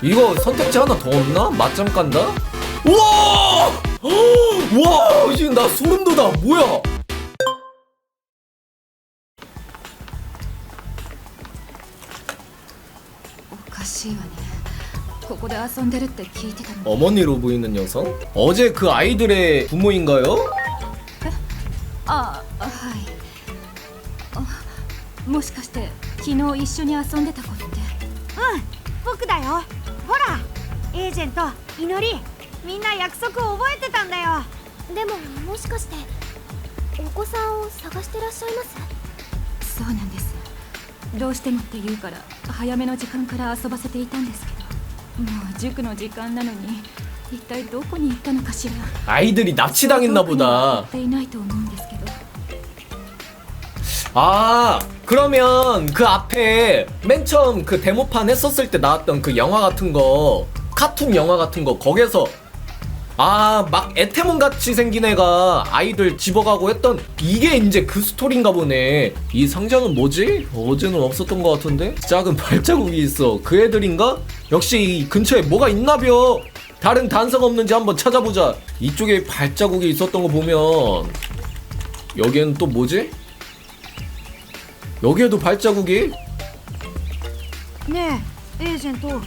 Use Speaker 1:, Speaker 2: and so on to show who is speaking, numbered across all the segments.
Speaker 1: 이거 선택지 하나 더 없나? 맞짱 깐다? 우와! 와, 지금 나 소름 돋아. 뭐야?
Speaker 2: おかしいわね。ここで遊んでるって聞いてたの。
Speaker 1: 어머니로 보이는 여성? 어제 그 아이들의 부모인가요?
Speaker 2: あ、はい。あ、もしかして昨日一緒に遊んでた子って。
Speaker 3: 僕だよ。ほら、エージェント、祈り、みんな約束を覚えてたんだよ。
Speaker 4: でももしかしてお子さんを探してらっしゃいます？
Speaker 2: そうなんです。どうしてもって言うから早めの時間から遊ばせていたんですけど、もう塾の時間なのに一体どこに行ったのかしら。
Speaker 1: 아이들이 납치당했나
Speaker 2: 遠くには
Speaker 1: 보다.
Speaker 2: 行っていないと思うんですけど。
Speaker 1: 아, 그러면 그 앞에 맨 처음 그 데모판 했었을 때 나왔던 그 영화 같은 거, 카툰 영화 같은 거, 거기에서 아, 막 에테몬 같이 생긴 애가 아이들 집어가고 했던 이게 이제 그 스토리인가 보네. 이 상자는 뭐지? 어제는 없었던 것 같은데? 작은 발자국이 있어. 그 애들인가? 역시 이 근처에 뭐가 있나벼. 다른 단서가 없는지 한번 찾아보자. 이쪽에 발자국이 있었던 거 보면 여기에는 또 뭐지? 여기에도 발자국이?
Speaker 3: ねえ、エージェント。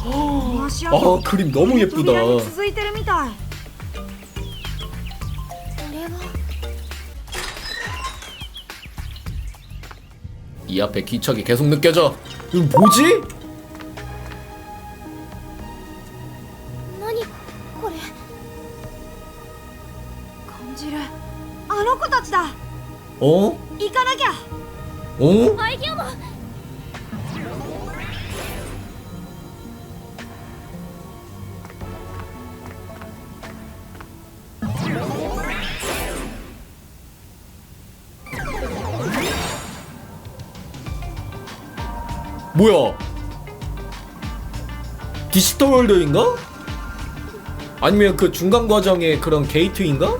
Speaker 3: 足
Speaker 1: 아,
Speaker 3: 跡
Speaker 1: 그림 너무 예쁘다.
Speaker 3: 扉に続いてるみたい。
Speaker 4: それは
Speaker 1: 이 앞에 기척이 계속 느껴져. 이거 뭐지?
Speaker 4: 何これ？
Speaker 3: 感じる。あの子たちだ。
Speaker 1: 어?
Speaker 3: 行かなきゃ。
Speaker 1: 어?
Speaker 4: アイディアも
Speaker 1: 뭐야? 디지털 월드인가? 아니면 그 중간 과정의 그런 게이트인가?
Speaker 4: ど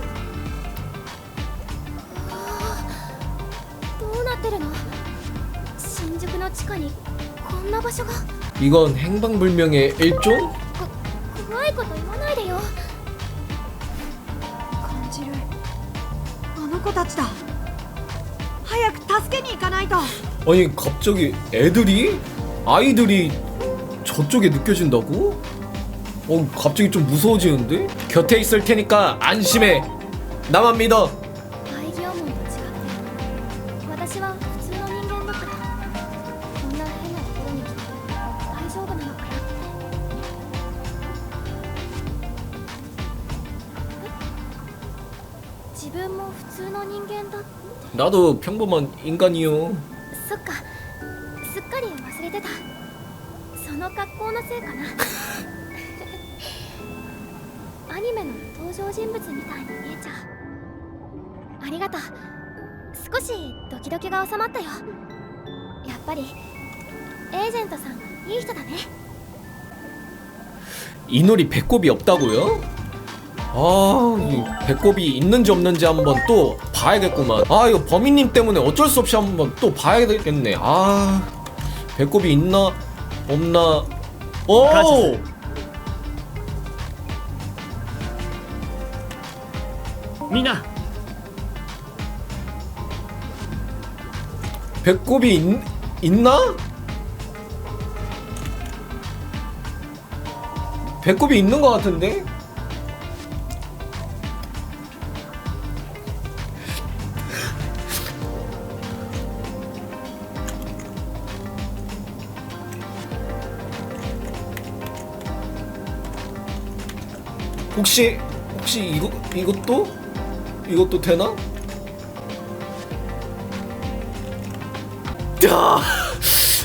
Speaker 4: うなってるの？新宿の地下にこんな場所が。
Speaker 1: 이건 행방불명의 일종?
Speaker 4: 怖いこと言わないでよ。
Speaker 3: 感じる。あの子たちだ。早く助けに行かないと。
Speaker 1: 아니 갑자기 애들이? 아이들이 저쪽에 느껴진다고? 갑자기 좀 무서워지는데? 곁에 있을 테니까 안심해. 나만 믿어.
Speaker 4: アイディアモンと違って私は普通の人間だからこんな変なところに来て大丈夫なのかなって。自分も普通の人間だって。
Speaker 1: 나도 평범한 인간이요.
Speaker 4: そっか、すっかり忘れてた。その格好のせいかな。アニメの登場人物みたいに見えちゃう。ありがとう。少しドキドキが収まったよ。やっぱりエージェントさんいい人だね。
Speaker 1: 이 놀이 배꼽이 없다고요? 아, 이 배꼽이 있는지 없는지 한번 또 봐야겠구만. 아, 이거 범인님 때문에 어쩔 수 없이 한번 또 봐야겠네. 아, 배꼽이 있나 없나? 오!
Speaker 5: 미나
Speaker 1: 배꼽이 있나? 배꼽이 있는 것 같은데? 혹시 이것도 되나? 자,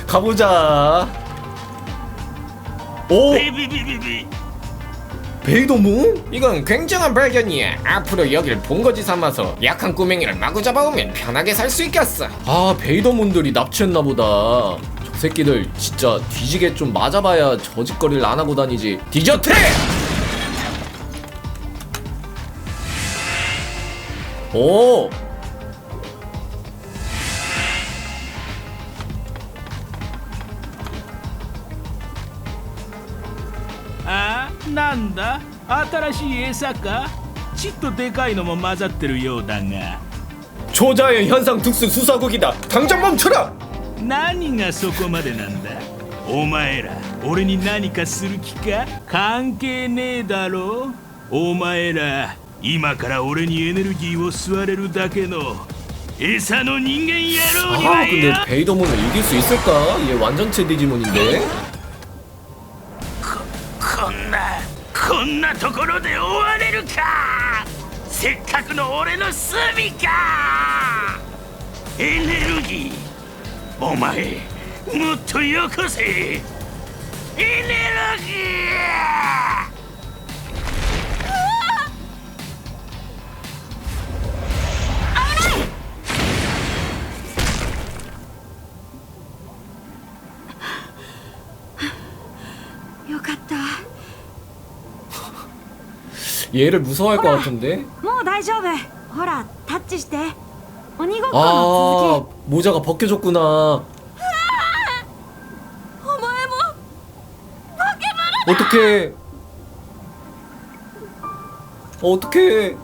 Speaker 1: 가보자. 오,
Speaker 5: 비비비비비
Speaker 1: 베이더문? 이건 굉장한 발견이야. 앞으로 여길 본거지 삼아서 약한 꼬맹이를 마구 잡아오면 편하게 살 수 있겠어. 아, 베이더문들이 납치했나보다. 저 새끼들 진짜 뒤지게 좀 맞아봐야 저 짓거리를 안 하고 다니지. 디저트! 오!
Speaker 5: なんだ新しい餌かちっとでかいのも混ざってるようだが
Speaker 1: 초자연 현상 특수 수사국이다. 당장 멈춰라.
Speaker 5: 何がそこまでなんだお前ら俺に何かする気か関係ねえだろお前ら今から俺にエネルギーを吸われるだけの餌の人間野郎に
Speaker 1: 아
Speaker 5: は
Speaker 1: 근데
Speaker 5: よ
Speaker 1: 베이더문을 이길 수 있을까? 얘 완전체 디지몬인데.
Speaker 5: こんなところで終われるかせっかくの俺の住みかエネルギーお前もっとよこせエネルギー
Speaker 3: よかった
Speaker 1: 얘를 무서워할 것 같은데.
Speaker 3: もう大丈夫ほらタッチして鬼ごっこ
Speaker 1: 아
Speaker 3: の続
Speaker 1: 모자가 벗겨졌구나.
Speaker 3: きお前も
Speaker 1: 어떡해. 어떡해.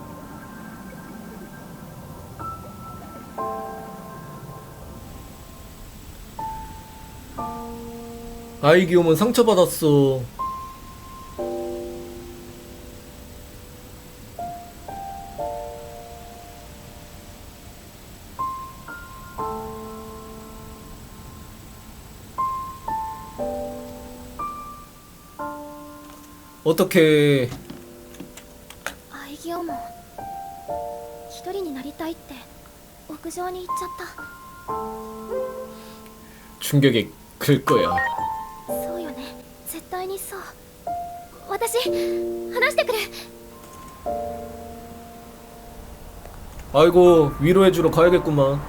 Speaker 1: 아이 귀여우면 상처받았어. 어떡해.
Speaker 4: アイギオモン一人になりたいって屋上に行っちゃった
Speaker 1: 충격에 클 거야.
Speaker 4: そうよね絶対にそう私話してくる
Speaker 1: 아이고 위로해주러 가야겠구만.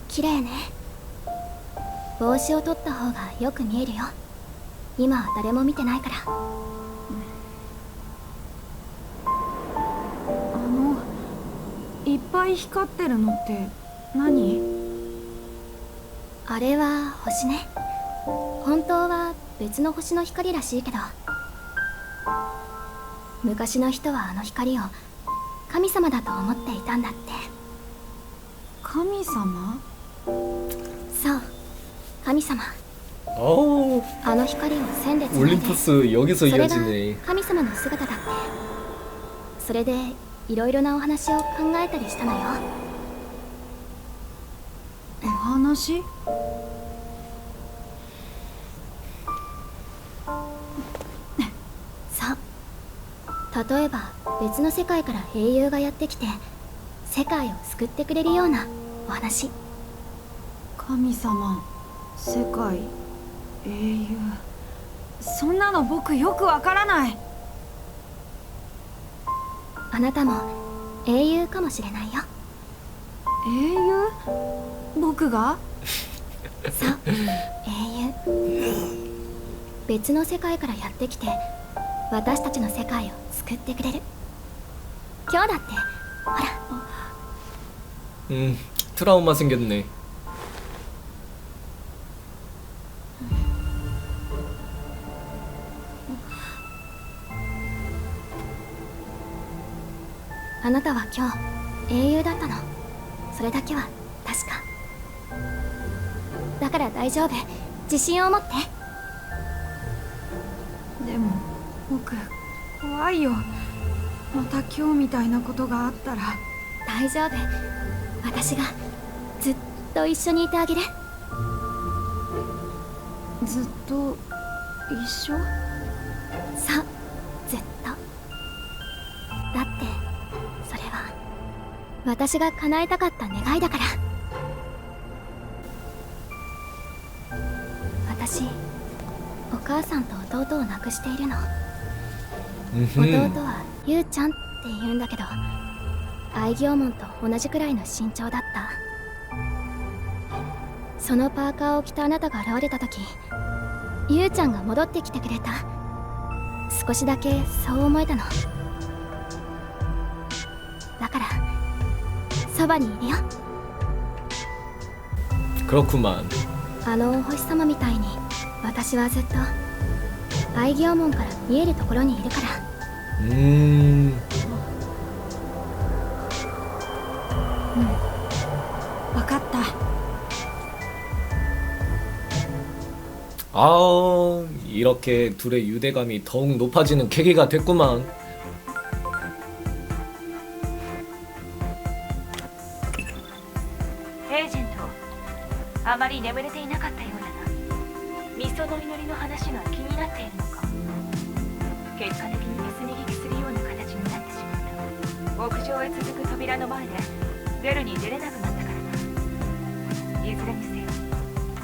Speaker 4: 綺麗ね帽子を取った方がよく見えるよ今は誰も見てないから
Speaker 3: いっぱい光ってるのって何
Speaker 4: あれは星ね本当は別の星の光らしいけど昔の人はあの光を神様だと思っていたんだって
Speaker 3: 神様
Speaker 4: そう神様
Speaker 1: 어우
Speaker 4: あの光を線でつないで
Speaker 1: 올림푸스 여기서
Speaker 4: それが
Speaker 1: 이어지네.
Speaker 4: 神様の姿だってそれでいろいろなお話を考えたりしたのよ
Speaker 3: お話
Speaker 4: そう例えば別の世界から英雄がやってきて世界を救ってくれるようなお話
Speaker 3: 神様世界英雄そんなの僕よくわからない
Speaker 4: あなたも英雄かもしれないよ
Speaker 3: 英雄僕が
Speaker 4: そう英雄別の世界からやってきて私たちの世界を救ってくれる今日だってほら
Speaker 1: 트라우마 생겼네.
Speaker 4: あなたは今日英雄だったのそれだけは確かだから大丈夫自信を持って
Speaker 3: でも僕怖いよまた今日みたいなことがあったら
Speaker 4: 大丈夫私がずっと一緒にいてあげる
Speaker 3: ずっと一緒
Speaker 4: そうずっとだってそれは私が叶えたかった願いだから私お母さんと弟を亡くしているの弟はゆうちゃんって言うんだけど愛嬌門と同じくらいの身長だったそのパーカーを着たあなたが現れた時ゆうちゃんが戻ってきてくれた少しだけそう思えたのだからそばにいるよ。
Speaker 1: 그렇구만.
Speaker 4: あのお星様みたいに私はずっと愛行門から見えるところにいるから。
Speaker 3: 分かった。
Speaker 1: 아, 이렇게 둘의 유대감이 더욱 높아지는 계기가 됐구만.
Speaker 2: エージェント、あまり眠れていなかったようだな。ミソの祈りの話が気になっているのか。結果的に盗み聞きするような形になってしまった。屋上へ続く扉の前で出るに出れなくなったからな。いずれにせよ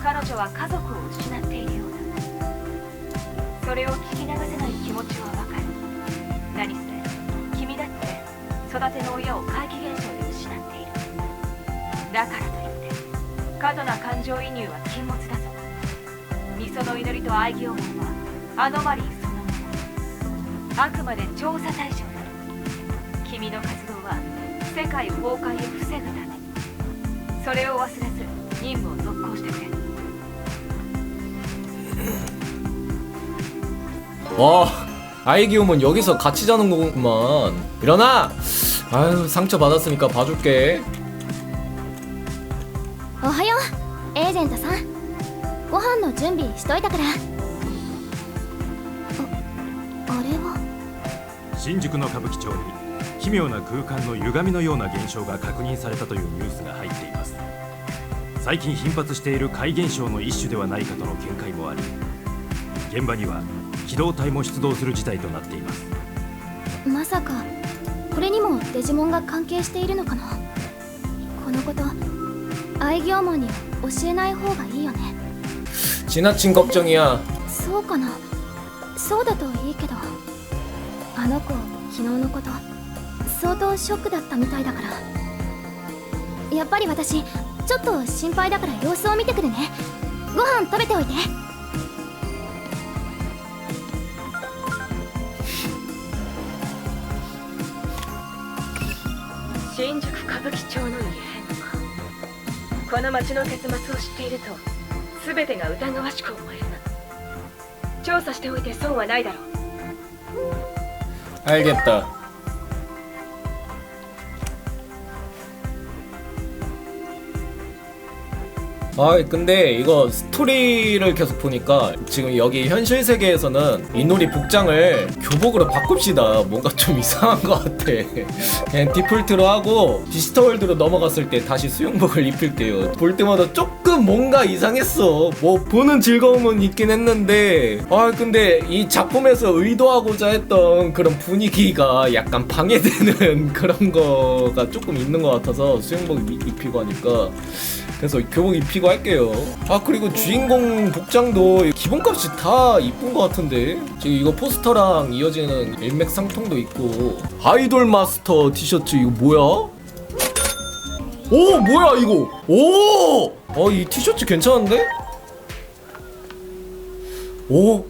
Speaker 2: 彼女は家族を失っているようだ。それを聞き流せない気持ちはわかる。何せ君だって育ての親を怪奇現象で失っている。だからといって過度な感情移入は禁物だぞ。ミソの祈りと愛行門はアノマリーそのもの。あくまで調査対象だ。君の活動は世界崩壊を防ぐため。それを忘れず任務を続行してくれ。
Speaker 1: 와, 아이기움은 여기서 같이 자는 거구만. 일어나! 아유, 상처 받았으니까 봐줄게.
Speaker 4: おはようエージェントさん。ご飯の準備しといたから。あれは
Speaker 6: 新宿の歌舞伎町に奇妙な空間の歪みのような現象が確認されたというニュースが入っています。最近頻発している怪現象の一種ではないかとの見解もあり、現場には機動隊も出動する事態となっています。
Speaker 4: まさかこれにもデジモンが関係しているのかな。このこと愛行門に教えない方がいいよね。
Speaker 1: 지나친 걱정이야.
Speaker 4: そうかな。そうだといいけど、あの子昨日のこと相当ショックだったみたいだから。やっぱり私ちょっと心配だから様子を見てくるね。ご飯食べておいて。
Speaker 2: 新宿歌舞伎町の異変。この街の結末を知っていると全てが疑わしく思えるな。調査しておいて損はないだろう。
Speaker 1: 알겠다. 아, 근데 이거 스토리를 계속 보니까 지금 여기 현실 세계에서는 이놀이 복장을 교복으로 바꿉시다. 뭔가 좀 이상한 것 같아. 그냥 디폴트로 하고 디지털월드로 넘어갔을 때 다시 수영복을 입힐게요. 볼 때마다 조금 뭔가 이상했어. 뭐 보는 즐거움은 있긴 했는데, 아 근데 이 작품에서 의도하고자 했던 그런 분위기가 약간 방해되는 그런 거가 조금 있는 것 같아서 수영복 입히고 하니까, 그래서 교복 입히고 할게요. 아 그리고 주인공 복장도 기본값이 다 이쁜 것 같은데, 지금 이거 포스터랑 이어지는 일맥상통도 있고. 아이돌 마스터 티셔츠 이거 뭐야? 오 뭐야 이거? 오! 이 티셔츠 괜찮은데? 오?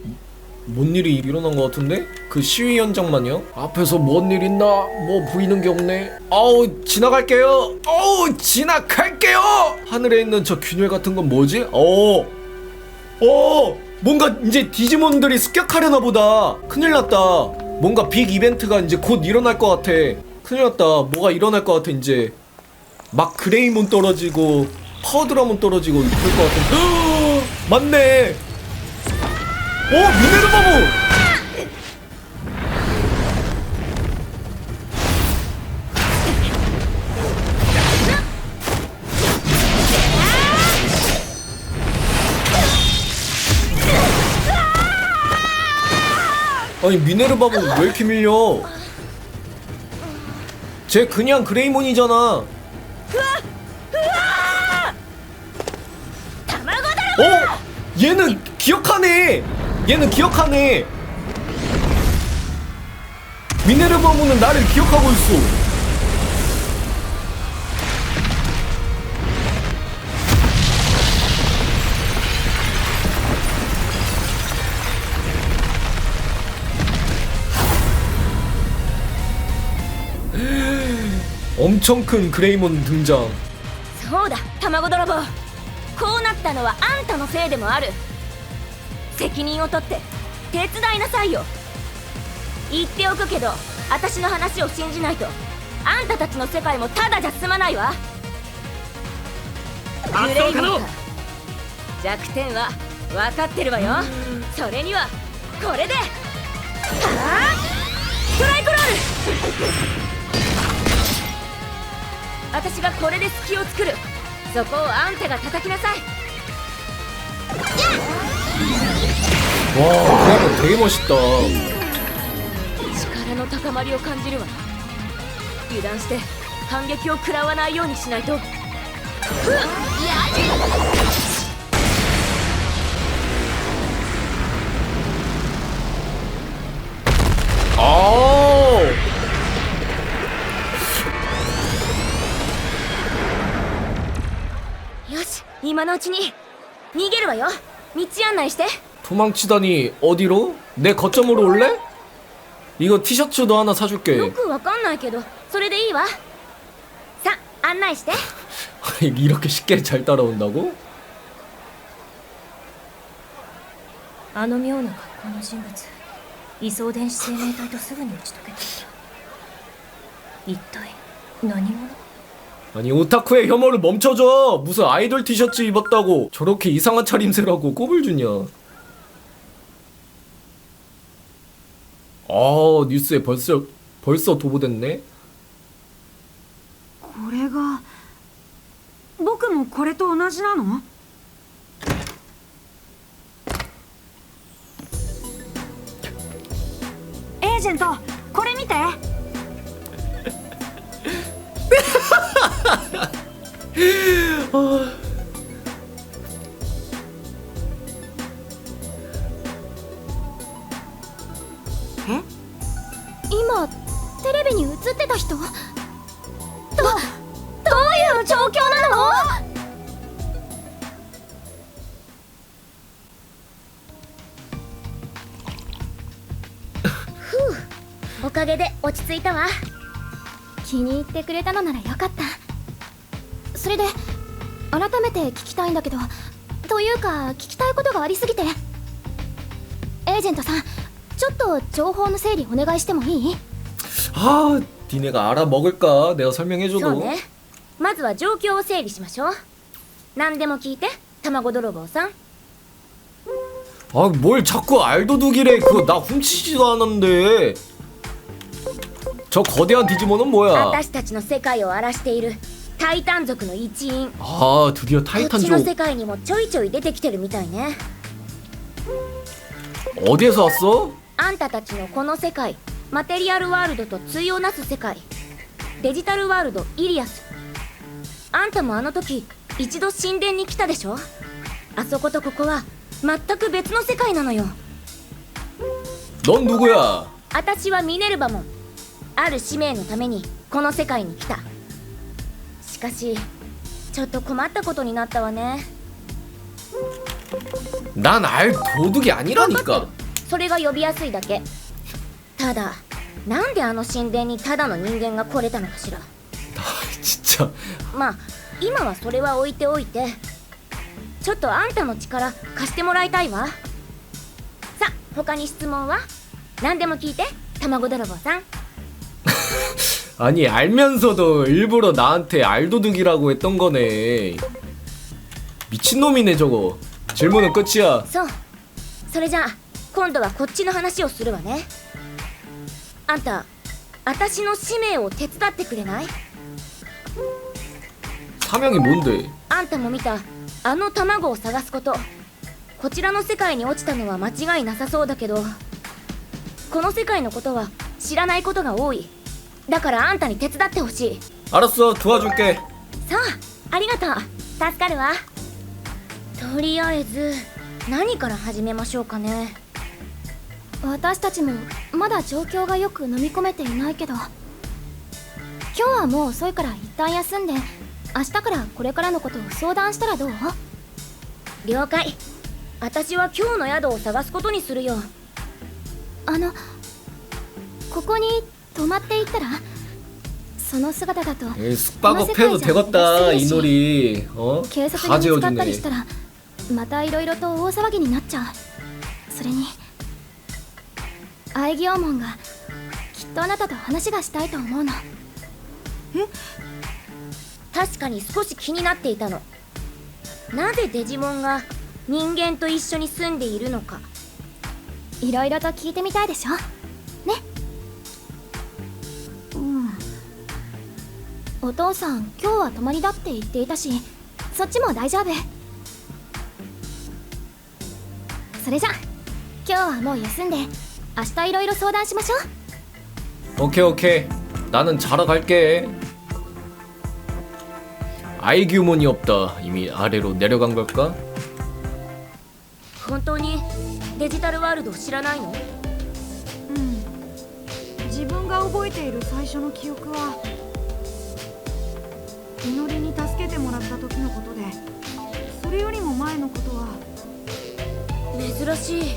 Speaker 1: 뭔 일이 일어난 것 같은데? 그 시위 현장만요? 앞에서 뭔 일 있나? 뭐 보이는 게 없네. 아우 지나갈게요. 어우 지나갈게요. 하늘에 있는 저 균열 같은 건 뭐지? 뭔가 이제 디지몬들이 습격하려나 보다. 큰일 났다. 뭔가 빅 이벤트가 이제 곧 일어날 것 같아. 큰일 났다. 뭐가 일어날 것 같아. 이제 막 그레이몬 떨어지고 파워드라몬 떨어지고 그럴 것 같은데. 맞네. 오 미네르바몬. 아니 미네르바몬 왜 이렇게 밀려? 쟤 그냥 그레이몬이잖아. 얘는 기억하네. 얘는 기억하네. 미네르바몬은 나를 기억하고 있어. 엄청 큰 그레이몬 등장.
Speaker 2: そうだ卵泥棒。こうなったのはあんたのせいでもある。責任を取って手伝いなさいよ。言っておくけど私の話を信じないとあんたたちの世界もただじゃ済まないわ。グレイモンか。弱点は分かってるわよ。それにはこれでストライクロール。私がこれで隙を作る。そこをあんたが叩きなさい。
Speaker 1: 와, 그레이몬 되게 멋있다.
Speaker 2: 力の高まりを感じるわ。油断して反撃を食らわないようにしないと。
Speaker 1: 아,
Speaker 2: よし、今のうちに逃げるわよ。道案内して。
Speaker 1: 도망치다니 어디로? 내 거점으로 올래? 이거 티셔츠도 하나
Speaker 2: よ
Speaker 1: 사줄게.
Speaker 2: くわかんないけどそれでいいわ。さあ案内して。
Speaker 1: 이렇게 쉽게 잘 따라온다고?
Speaker 2: あの妙な格好の人物、移送電子生命体とすぐに打ち解けていた。一体何者？
Speaker 1: 아니 오타쿠의 혐오를 멈춰줘. 무슨 아이돌 티셔츠 입었다고 저렇게 이상한 차림새라고 꼽을 주냐. 아 뉴스에 벌써 도보됐네.
Speaker 3: これが僕もこれと同じなの？エージェント、これ見て。
Speaker 4: 今テレビに映ってた人？どういう状況なの？おかげで落ち着いたわ。気に入ってくれたのならよかった。それで改めて聞きたいんだけど、というか聞きたいことがありすぎて。エージェントさん、ちょっと情報の整理お願いしてもいい？
Speaker 1: 아 니네가 알아먹을까? 내가
Speaker 2: そう
Speaker 1: 설명해줘도.
Speaker 2: ね。まずは状況を整理しましょう。何でも聞いて、卵泥棒さん。
Speaker 1: 아 뭘 자꾸 알도둑이래. 그거 나 훔치지도 않았는데. 저 거대한 디지몬은 뭐야?
Speaker 2: 私たちの世界を荒らしているタイタン族の一員。
Speaker 1: 아 드디어
Speaker 2: こっちの
Speaker 1: 타이탄족.
Speaker 2: 世界にもちょいちょい出てきてるみたいね。
Speaker 1: 어디에서 왔어?
Speaker 2: あんたたちのこの世界、マテリアルワールドと対をなす世界、デジタルワールドイリアス。あんたもあの時一度神殿に来たでしょ。あそことここは全く別の世界なのよ。
Speaker 1: 넌 누구야?
Speaker 2: 私はミネルヴァモン。ある使命のためにこの世界に来た。しかしちょっと困ったことになったわね。
Speaker 1: 난 알도둑이 아니라니까.
Speaker 2: それが呼びやすいだけ。ただなんであの神殿にただの人間が来れたのかしら。
Speaker 1: 아 진짜.
Speaker 2: まあ今はそれは置いておいて、ちょっとあんたの力貸してもらいたいわ。さあ他に質問は？何でも聞いて、卵泥棒さん。
Speaker 1: 아니 알면서도 일부러 나한테 알도둑이라고 했던 거네. 미친놈이네 저거. 질문은 끝이야.
Speaker 2: そう。それじゃあ今度はこっちの話をするわね。あんた、私の使命を手伝ってくれない？
Speaker 1: 사명이 뭔데?
Speaker 2: あんたも見たあの卵を探すこと。こちらの世界に落ちたのは間違いなさそうだけど、この世界のことは知らないことが多い。だからあんたに手伝ってほしい。
Speaker 1: 알았어 도와줄게.
Speaker 2: さあ、ありがとう。助かるわ。とりあえず何から始めましょうかね。
Speaker 4: 私たちもまだ状況がよく飲み込めていないけど、今日はもう遅いから一旦休んで、明日からこれからのことを相談したらどう？
Speaker 2: 了解。私は今日の宿を探すことにするよ。
Speaker 4: ここに泊まっていったら？その姿だと
Speaker 1: 에이, 숙박업해도 되겠다 이 놀이. 어?
Speaker 4: 警察
Speaker 1: 다
Speaker 4: に見つかったり
Speaker 1: 재워주네.
Speaker 4: したらまたいろいろと大騒ぎになっちゃう。それに愛義門がきっとあなたと話がしたいと思うの。
Speaker 7: 確かに少し気になっていたの。なぜデジモンが人間と一緒に住んでいるのか。
Speaker 4: いろいろと聞いてみたいでしょね。お父さん今日は泊まりだって言っていたし、そっちも大丈夫。それじゃ今日はもう休んで明日いろいろ相談しましょう。
Speaker 1: 오케이 오케이. 나는 자러 갈게. 아이규몬이 없다. 이미 아래로 내려간 걸까?
Speaker 7: 本当にデジタルワールドを知らないの？
Speaker 3: 自分が覚えている最初の記憶は祈りに助けてもらった時のことで、それよりも前のことは
Speaker 7: 珍しい。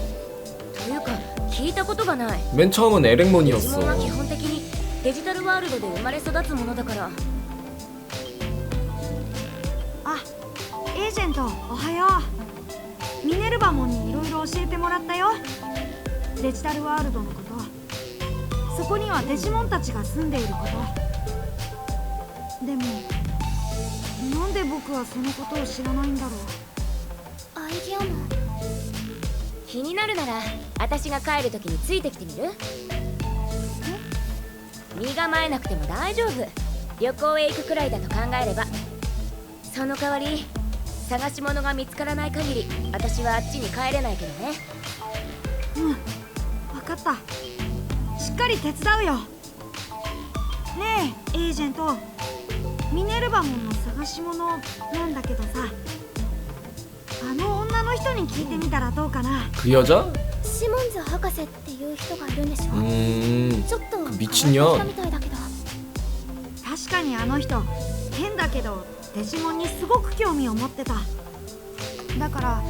Speaker 7: というか聞いたことがない。
Speaker 1: 맨 처음은
Speaker 7: デジモン
Speaker 1: 에렉몬이었어.
Speaker 7: は基本的にデジタルワールドで生まれ育つものだから。
Speaker 3: あ、エージェントおはよう。ミネルヴァモンにいろいろ教えてもらったよ、デジタルワールドのこと。そこにはデジモンたちが住んでいること。でもなんで僕はそのことを知らないんだろう。
Speaker 4: 愛義門、
Speaker 7: 気になるなら私が帰る時についてきてみる？身構えなくても大丈夫。旅行へ行くくらいだと考えれば。その代わり探し物が見つからない限り私はあっちに帰れないけどね。
Speaker 3: 分かった、しっかり手伝うよ。ねえエージェント、ミネルヴァモンの探し物なんだけどさ、あの女の人に聞いてみたらどうかな。
Speaker 1: 그 여자?
Speaker 4: シモンズ博士っていう人がいるんでしょ。ちょっと変わった
Speaker 1: 미친년.
Speaker 4: 人みたいだけど。
Speaker 3: 確かにあの人変だけどデジモンにすごく興味を持ってた。だから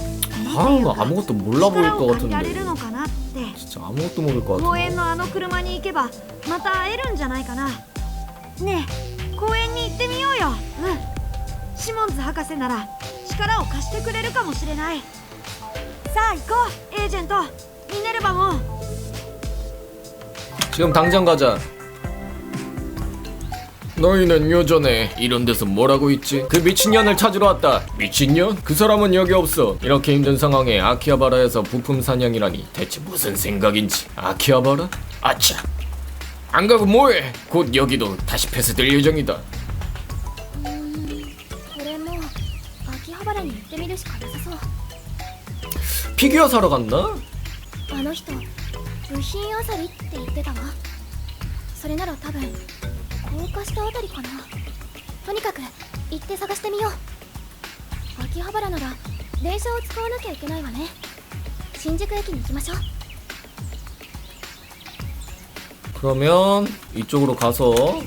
Speaker 1: 하루는 아무것도 몰라 보일
Speaker 3: 力
Speaker 1: 것
Speaker 3: を借りられ
Speaker 1: 같은데.
Speaker 3: るのかなって。
Speaker 1: 진짜 아무것도 모를 것
Speaker 3: 公
Speaker 1: 같은데.
Speaker 3: 園のあの車に行けばまた会えるんじゃないかな。ねえ公園に行ってみようよ。シモンズ博士なら力を貸してくれるかもしれない。さあ行こうエージェント、ミネルヴァモン。
Speaker 1: 지금 당장 가자. 너희는 요전에 이런 데서 뭘 하고 있지? 그 미친년을 찾으러 왔다. 미친년? 그 사람은 여기 없어. 이렇게 힘든 상황에 아키하바라에서 부품 사냥이라니 대체 무슨 생각인지. 아키하바라? 아차. 안 가고 뭐해? 곧 여기도 다시 폐쇄될 예정이다.
Speaker 4: これも秋葉原に行ってみるしかなさそう。
Speaker 1: 피규어 사러 갔나?
Speaker 4: あの人部品あさりって言ってたわ。それなら多分高架下あたりかな。とにかく行って探してみよう。秋葉原なら電車を使わなきゃいけないわね。新宿駅に行きましょう。
Speaker 1: 그러면 이쪽으로 가서.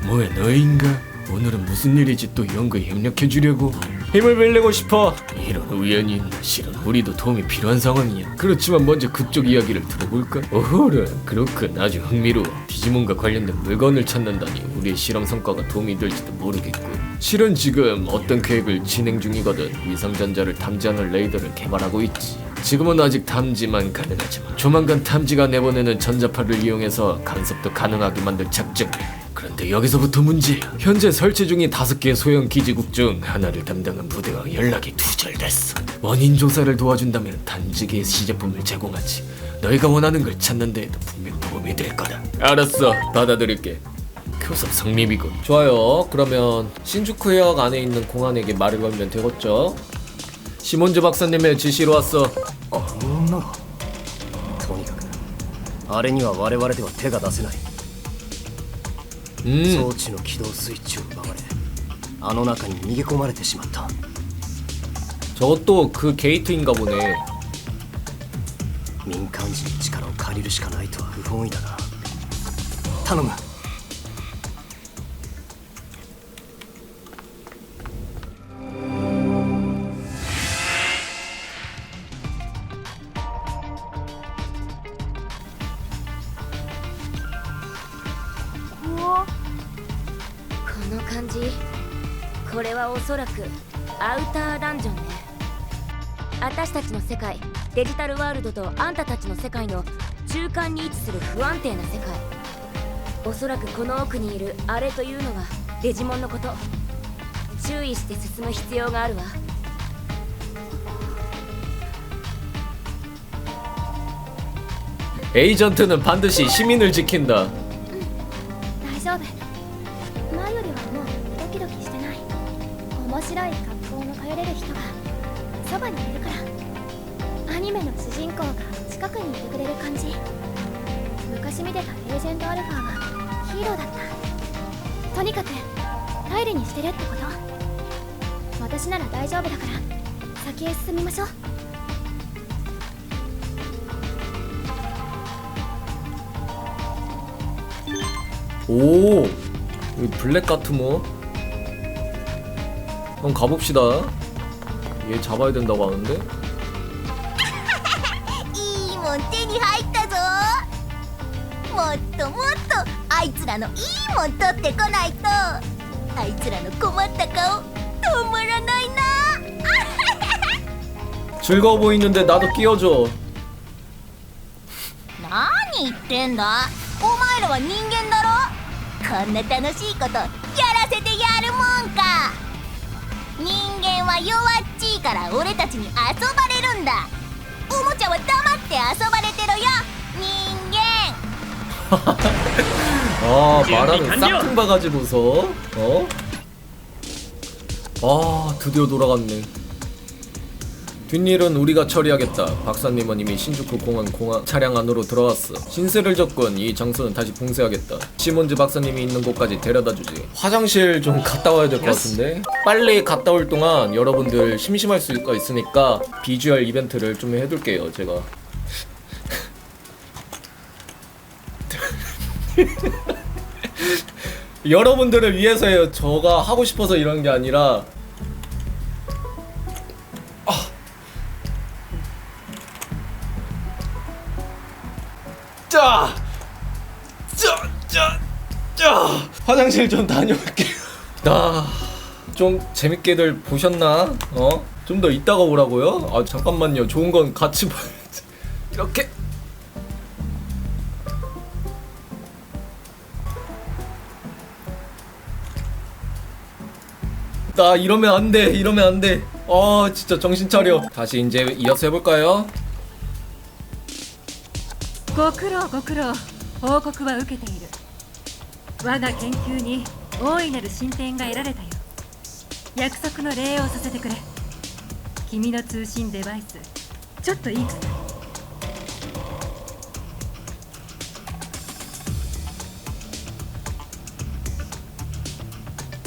Speaker 1: 뭐야 너인가? 오늘은 무슨 일이지? 또 연구에 협력해 주려고? 힘을 빌리고 싶어. 이런 우연이 있나? 실은 우리도 도움이 필요한 상황이야. 그렇지만 먼저 그쪽 이야기를 들어볼까? 어허라, 그렇군. 아주 흥미로워. 디지몬과 관련된 물건을 찾는다니 우리의 실험 성과가 도움이 될지도 모르겠군. 실은 지금 어떤 계획을 진행 중이거든. 위성전자를 탐지하는 레이더를 개발하고 있지. 지금은 아직 탐지만 가능하지만 조만간 탐지가 내보내는 전자파를 이용해서 간섭도 가능하게 만들 작정이야. 그런데 여기서부터 문제야. 현재 설치 중인 5개 소형 기지국 중 하나를 담당한 부대와 연락이 두절됐어. 원인 조사를 도와준다면 단지기의 시제품을 제공하지. 너희가 원하는 걸 찾는 데에도 분명 도움이 될 거다. 알았어, 받아들일게. 교섭 성립이군. 좋아요. 그러면 신주쿠역 안에 있는 공안에게 말을 걸면 되겠죠? 시몬즈 박사님의 지시로 왔어.
Speaker 8: あの女がとにかくあれには我々では手が出せない。装置の起動スイッチを奪われあの中に逃げ込まれてしまった。
Speaker 1: 저것도 그 게이트인가 보네.
Speaker 8: 民間人の力を借りるしかないとは不本意だな。頼む。
Speaker 7: 感じ。これはおそらくアウターダンジョンね。私たちの世界、デジタルワールドとあんたたちの世界の中間に位置する不安定な世界。おそらくこの奥にいるあれというのがデジモンのこと。注意して進む必要があるわ。
Speaker 1: 에이전트는 반드시 시민을 지킨다.
Speaker 4: 大丈夫。前よりはもうドキドキしてない。面白い格好の頼れる人がそばにいるから。アニメの主人公が近くにいてくれる感じ。昔見てたエージェントアルファはヒーローだった。とにかく頼りにしてるってこと。私なら大丈夫だから先へ進みましょう。
Speaker 1: 오, 여기 블랙 가트모. 한번 가봅시다. 얘 잡아야 된다고 하는데.
Speaker 9: いいもん手に入ったぞ。もっともっとあいつらのいいもん取ってこないとあいつらの困った顔止まらないな。
Speaker 1: 즐거워 보이는데 나도 끼워줘.
Speaker 9: 何言ってんだ。お前らは人間だろ。こんな楽しいことやらせてやるもんか。人間は弱っちいから俺たちに遊ばれるんだ。おもちゃは黙って遊ばれてろよ人間。
Speaker 1: 아, 말하는 싹퉁 봐가지고서. 어? 아, 드디어 돌아갔네. 뒷일은 우리가 처리하겠다. 박사님은 이미 신주쿠 공항 차량 안으로 들어왔어. 신세를 졌건 이 장소는 다시 봉쇄하겠다. 시몬즈 박사님이 있는 곳까지 데려다주지. 화장실 좀 갔다 와야 될 것 같은데. 빨리 갔다 올 동안 여러분들 심심할 수가 있으니까 비주얼 이벤트를 좀 해둘게요 제가. 여러분들을 위해서예요. 저가 하고 싶어서 이런 게 아니라. 자, 화장실 좀 다녀올게요. 좀 재밌게들 보셨나? 좀 더 이따가 오라고요? 아, 잠깐만요. 좋은 건 같이 봐야지. 이렇게. 나 이러면 안 돼. 이러면 안 돼. 진짜 정신 차려. 다시 이제 이어서 해볼까요?
Speaker 10: ご苦労ご苦労。報告は受けている。我が研究に大いなる進展が得られたよ。約束の礼をさせてくれ。君の通信デバイスちょっといいかな。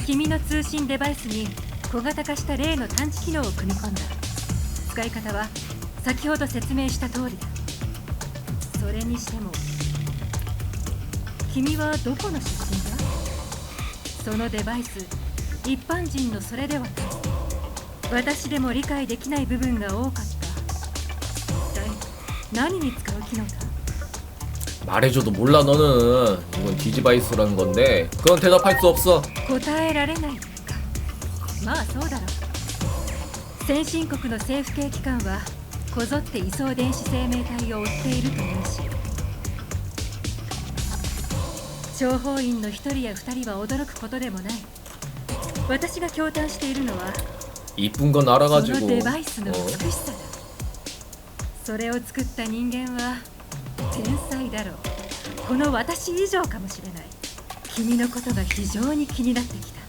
Speaker 10: 君の通信デバイスに小型化した例の探知機能を組み込んだ。使い方は先ほど説明した通りだ。それにしても君はどこの出身だ？そのデバイス一般人のそれではない。私でも理解できない部分が多かった。一体何に使う機能だ？
Speaker 1: 말해줘도 몰라 너는. 이건 디지바이스라는 건데 그건 대답할 수 없어.
Speaker 10: 答えられないか。まあそうだろう。先進国の政府系機関はこぞって移送電子生命体を追っているというし、諜報員の一人や二人は驚くことでもない。私が驚嘆しているのは
Speaker 1: 이쁜 건
Speaker 10: そ
Speaker 1: 알아가지고
Speaker 10: のデバイスの美しさだ。それを作った人間は天才だろう。この私以上かもしれない。君のことが非常に気になってきた。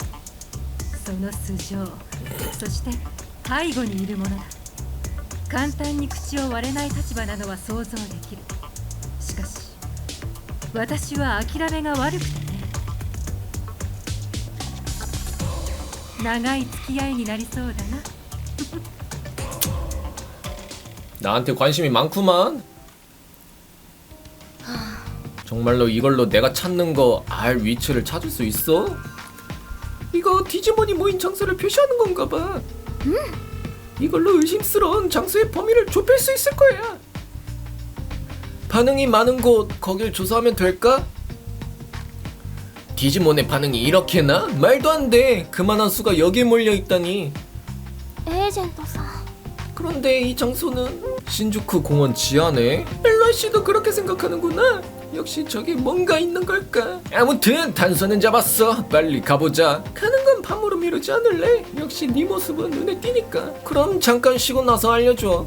Speaker 10: その素性、そして背後にいるものだ。簡単に口を割れない立場なのは想像できる。しかし私は諦めが悪くてね。長い付き合いになりそうだな。
Speaker 1: 나한테 관심이 많구만. 정말로 이걸로 내가 찾는 거 알 위치를 찾을 수 있어? 이거 디지몬이 모인 장소를 표시하는 건가 봐. 이걸로 의심스러운 장소의 범위를 좁힐 수 있을 거야. 반응이 많은 곳 거길 조사하면 될까? 디지몬의 반응이 이렇게나? 말도 안 돼. 그만한 수가 여기에 몰려 있다니.
Speaker 4: エージェントさん
Speaker 1: 그런데 이 장소는 신주쿠 공원 지하네. 벨라 씨도 그렇게 생각하는구나. 역시 저기 뭔가 있는 걸까? 아무튼 단서는 잡았어. 빨리 가보자. 가는 건 밤으로 미루지 않을래? 역시 네 모습은 눈에 띄니까. 그럼 잠깐 쉬고 나서 알려줘.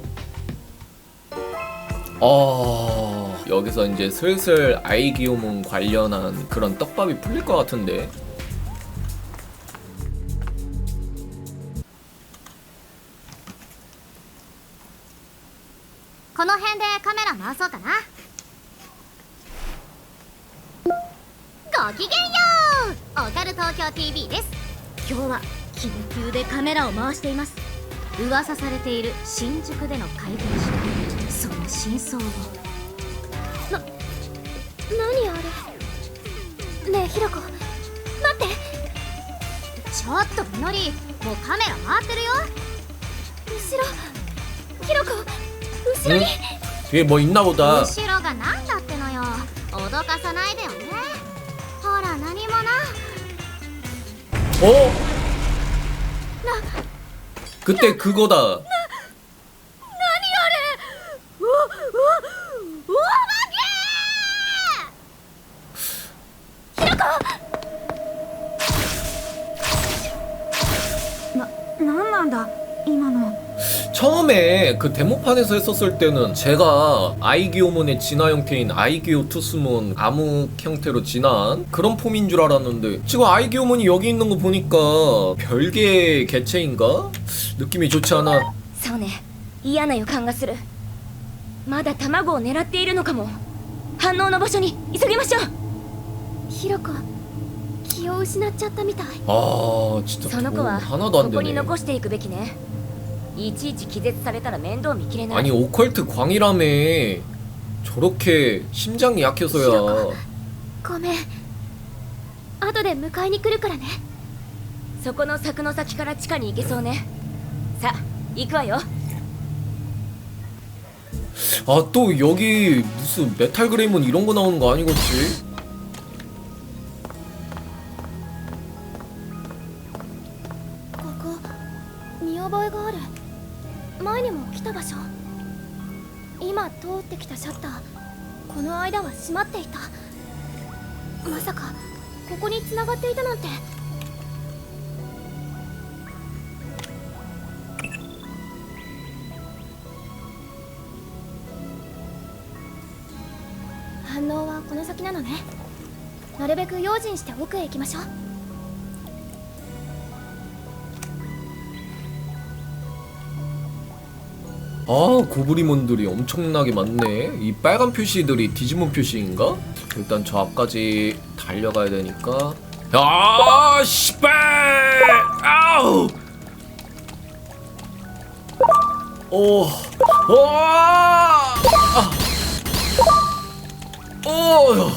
Speaker 1: 여기서 이제 슬슬 아이기오몬 관련한 그런 떡밥이 풀릴 것 같은데.
Speaker 9: この辺でカメラ回そうかな。ごきげんよう、オカル東京 TV です。今日は緊急でカメラを回しています。噂されている新宿での怪現象、その真相を。
Speaker 4: 何あれねえヒロコ待って
Speaker 9: ちょっとみのり、もうカメラ回ってるよ。
Speaker 4: 後ろヒロコ後ろに
Speaker 1: 뒤에 뭐 있나 보다.
Speaker 9: 後ろがなんだってのよ。脅かさないでよね。ほら何もな。
Speaker 1: 어? 그때 그거다.
Speaker 9: お化け。
Speaker 3: なんなんだ今の。
Speaker 1: 처음에 그 데모판에서 했었을 때는 제가 아이기오몬의 진화 형태인 아이기오 투스몬 암흑 형태로 진화한 그런 폼인 줄 알았는데 지금 아이기오몬이 여기 있는 거 보니까 별개의 개체인가? 느낌이 좋지 않아.
Speaker 7: そうね、嫌な予感がする。まだ卵を狙っているのかも。反応の場所に急ぎましょう。
Speaker 4: ヒロコ気を失っちゃったみたい
Speaker 1: 아 진짜
Speaker 7: その子は
Speaker 1: 하나도
Speaker 7: こ
Speaker 1: 안
Speaker 7: こに
Speaker 1: 되네.
Speaker 7: 残していくべきね。いちいち気絶されたら面倒見きれない。
Speaker 1: 아니 오컬트 광이라며 저렇게 심장이 약해서야.
Speaker 4: ごめん後で迎えに来るからね
Speaker 7: そこの柵の先から地下に行けそうね。さあ行くわよ。
Speaker 1: 아 또 여기 무슨 메탈 그레이몬 이런 거 나오는 거 아니겠지?
Speaker 4: ここ見覚えがある前にも来た場所今通ってきたシャッターこの間は閉まっていたまさかここに繋がっていたなんて反応はこの先なのねなるべく用心して奥へ行きましょう
Speaker 1: 아 고브리몬들이 엄청나게 많네. 이 빨간 표시들이 디지몬 표시인가? 일단 저 앞까지 달려가야 되니까. 아 씨발! 아우! 오, 와! 아! 오!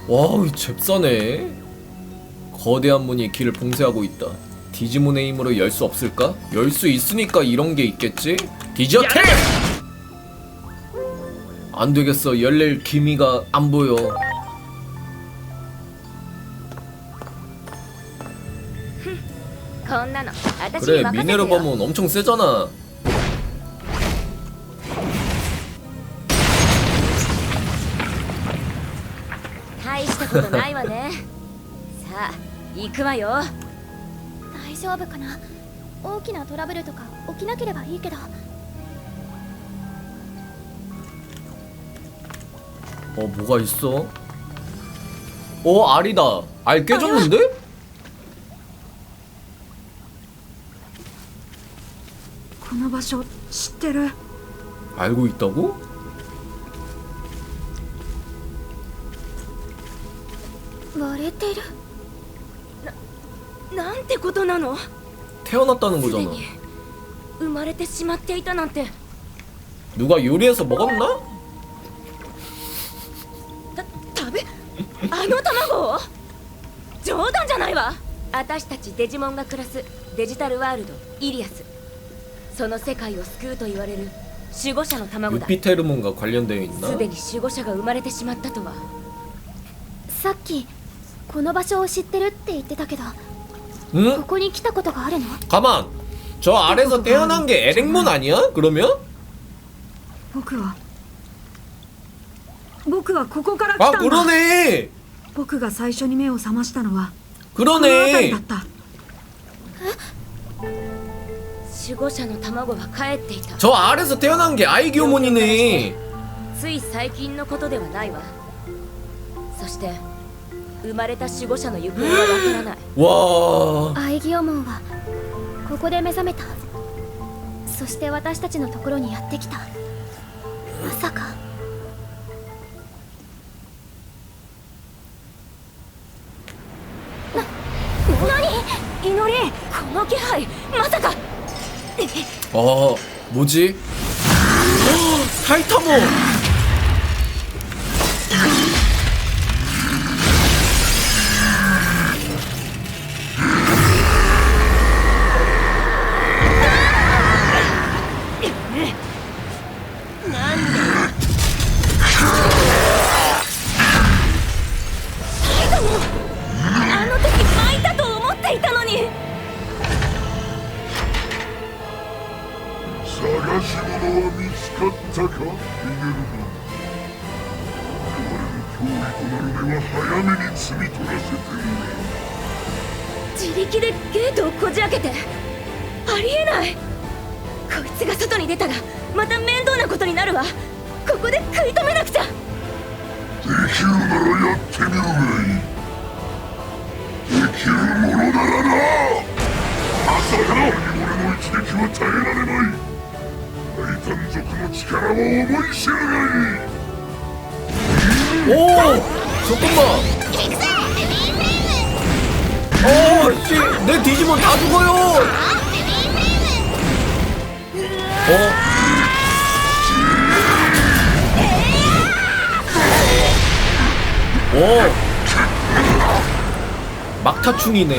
Speaker 1: 와, 이 잽싸네. 거대한 문이 길을 봉쇄하고 있다. 디지몬의 힘으로 열 수 없을까? 열 수 있으니까 이런 게 있겠지? 디저텍! 안 되겠어. 열릴 기미가 안 보여. 그래, 미네르바몬 엄청 세잖아.
Speaker 7: 자,行くわよ。
Speaker 4: 大丈夫かな大きなトラブルとか起きなければいいけど
Speaker 1: 뭐가 있어? 알이다. 알 깨졌는데? 알고 있다고?
Speaker 4: 割れてる
Speaker 7: なんてことなの
Speaker 1: 태어났다는 거잖아.
Speaker 7: 生まれてしまっていたなんて
Speaker 1: 누가 요리해서 먹었나?
Speaker 7: 食べあの卵を冗談じゃないわ。私たちデジモンが暮らすデジタルワールドイリアス、その世界を救うと言われる守護者の卵だ。
Speaker 1: 유피테르몬과 관련되어 있나?
Speaker 7: すでに守護者が生まれてしまったとは
Speaker 4: さっきこの場所を知ってるって言ってたけど、こ
Speaker 1: 응?
Speaker 4: こに来たことがあるの？
Speaker 1: 가만. 저 아래서 태어난 게 에릭몬 아니야? 그러면?
Speaker 3: 僕はここから来
Speaker 1: 아
Speaker 3: たんだ。
Speaker 1: 그러네.
Speaker 3: 僕が最初に目を覚ましたのはこの辺り
Speaker 1: 그러네.
Speaker 3: だった。
Speaker 7: 守護者の卵が帰っていた。
Speaker 1: 저 아래서 태어난 게 아이기오몬이네.
Speaker 7: つい最近のことではないわ。そして生まれた守護者の行方はわからない。
Speaker 1: 와.
Speaker 4: アイギオモンはここで目覚めた。そして私たちのところにやってきた。まさか。
Speaker 7: 何？祈り、この気配、まさか。
Speaker 1: 뭐지? 타이타몬. 오! 잠깐만. 씨, 내 디지몬 다 죽어요. 막타충이네.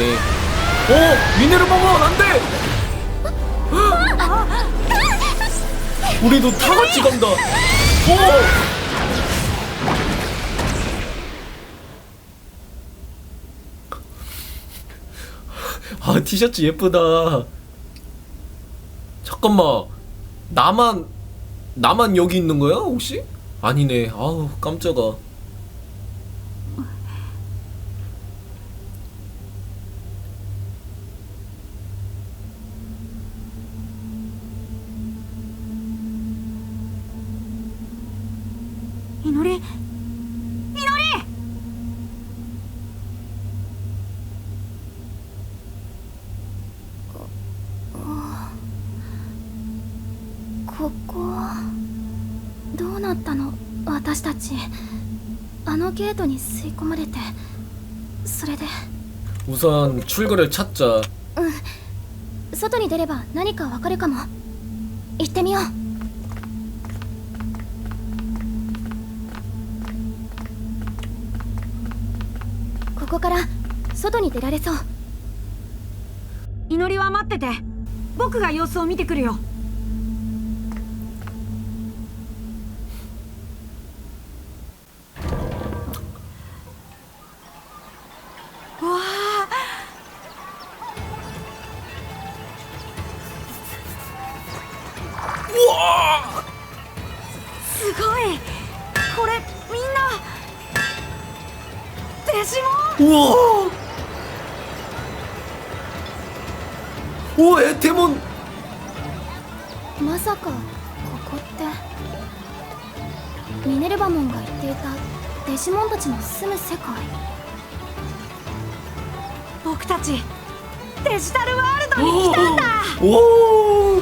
Speaker 1: 미네르바몬 안 돼! 우리도 다 같이 간다. 아, 티셔츠 예쁘다. 잠깐만. 나만 여기 있는 거야, 혹시? 아니네. 아우, 깜짝아.
Speaker 3: 이노리!
Speaker 4: ここどうなったの？私たちあのゲートに吸い込まれて、それで
Speaker 1: 우선 출구를 찾자.
Speaker 4: 外に出れば何かわかるかも。行ってみよう。ここから外に出られそう。
Speaker 3: 祈りは待ってて。僕が様子を見てくるよ。すごい。これみんなデジモン。
Speaker 1: 우와! 오, 에테몬!
Speaker 4: まさかここってミネルヴァモンが言っていたデジモンたちの住む世界。
Speaker 3: 僕たちデジタルワールドに来たんだ。
Speaker 1: 오!